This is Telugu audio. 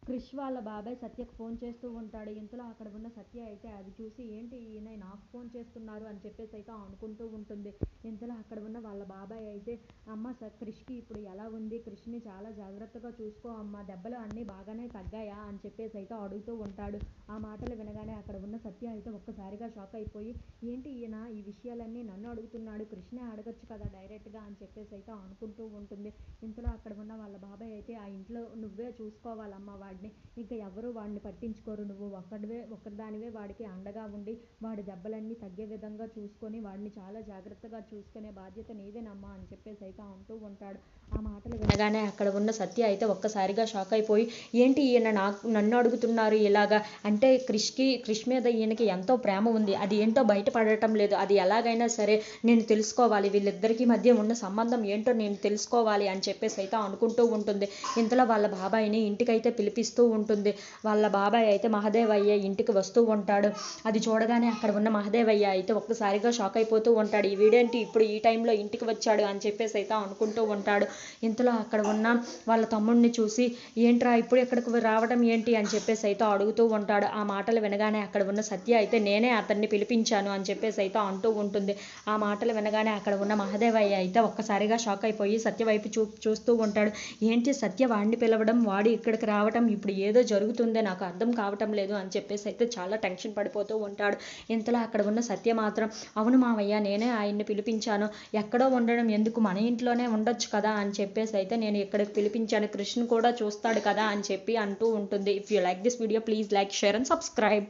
క్రిష్ వాళ్ళ బాబాయ్ సత్యకు ఫోన్ చేస్తూ ఉంటాడు. ఇంతలో అక్కడ ఉన్న సత్య అయితే అది చూసి ఏంటి ఈయన నాకు ఫోన్ చేస్తున్నారు అని చెప్పేసి అయితే అనుకుంటూ ఉంటుంది. ఇంతలో అక్కడ ఉన్న వాళ్ళ బాబాయ్ అయితే అమ్మ క్రిష్కి ఇప్పుడు ఎలా ఉంది, క్రిష్ని చాలా జాగ్రత్తగా చూసుకో అమ్మ, దెబ్బలు అన్నీ బాగానే తగ్గాయా అని చెప్పేసి అయితే అడుగుతూ ఉంటాడు. ఆ మాటలు వినగానే అక్కడ ఉన్న సత్య అయితే ఒక్కసారిగా షాక్ అయిపోయి ఏంటి ఈయన ఈ విషయాలన్నీ నన్ను అడుగుతున్నాడు, కృష్ణే అడగచ్చు కదా డైరెక్ట్గా అని చెప్పేసి అయితే అనుకుంటూ ఉంటుంది. ఇంతలో అక్కడ ఉన్న వాళ్ళ బాబాయ్ అయితే ఆ ఇంట్లో నువ్వే చూసుకోవాలమ్మా వాడిని, ఇంకా ఎవరు వాడిని పట్టించుకోరు, నువ్వు ఒక్కదానివే వాడికి అండగా ఉండి వాడి దెబ్బలన్నీ తగ్గే విధంగా చూసుకొని వాడిని చాలా జాగ్రత్తగా చూసుకునే బాధ్యత నీదేనమ్మా అని చెప్పేసి అయితే అంటూ ఉంటాడు. ఆ మాటలు వినగానే అక్కడ ఉన్న సత్య అయితే ఒక్కసారిగా షాక్ అయిపోయి ఏంటి ఈయన నన్ను అడుగుతున్నారు ఇలాగా, అంటే క్రిష్ మీద ఈయనకి ఎంతో ప్రేమ ఉంది, అది ఏంటో బయటపడటం లేదు, అది ఎలాగైనా సరే నేను తెలుసుకోవాలి, వీళ్ళిద్దరికీ మధ్య ఉన్న సంబంధం ఏంటో నేను తెలుసుకోవాలి అని చెప్పేసి అయితే అనుకుంటూ ఉంటుంది. ఇంతలో వాళ్ళ బాబాయిని ఇంటికైతే పిలిపిస్తూ ఉంటుంది. వాళ్ళ బాబాయ్ అయితే మహదేవయ్య ఇంటికి వస్తూ ఉంటాడు. అది చూడగానే అక్కడ ఉన్న మహదేవయ్య అయితే ఒక్కసారిగా షాక్ అయిపోతూ ఉంటాడు. ఈ వీడేంటి ఇప్పుడు ఈ టైంలో ఇంటికి వచ్చాడు అని చెప్పేసి అయితే అనుకుంటూ ఉంటాడు. ఇంతలో అక్కడ ఉన్న వాళ్ళ తమ్ముడిని చూసి ఏంట్రా ఇప్పుడు ఇక్కడికి రావడం ఏంటి అని చెప్పేసి అయితే అడుగుతూ ఉంటాడు. ఆ మాటలు వినగానే అక్కడ ఉన్న సత్య అయితే నేనే అతన్ని పిలిపించాను అని చెప్పేసి అయితే అంటూ ఉంటుంది. ఆ మాటలు వినగానే అక్కడ ఉన్న మహదేవయ్య అయితే ఒక్కసారిగా షాక్ అయిపోయి సత్య వైపు చూస్తూ ఉంటాడు. ఏంటి సత్య వాడిని పిలవడం, వాడు ఇక్కడికి రావటం, ఇప్పుడు ఏదో జరుగుతుందే నాకు అర్థం కావటం లేదు అని చెప్పేసి అయితే చాలా టెన్షన్ పడిపోతూ ఉంటాడు. ఇంతలో అక్కడ ఉన్న సత్య మాత్రం అవును మావయ్య నేనే ఆయన్ని పిలిపించాను, ఎక్కడో ఉండడం ఎందుకు, మన ఇంట్లోనే ఉండొచ్చు కదా అని చెప్పేసి అయితే నేను ఇక్కడికి పిలిపించాను, కృష్ణ కూడా చూస్తాడు కదా అని చెప్పి అంటూ ఉంటుంది. If you like this video please like, share and subscribe.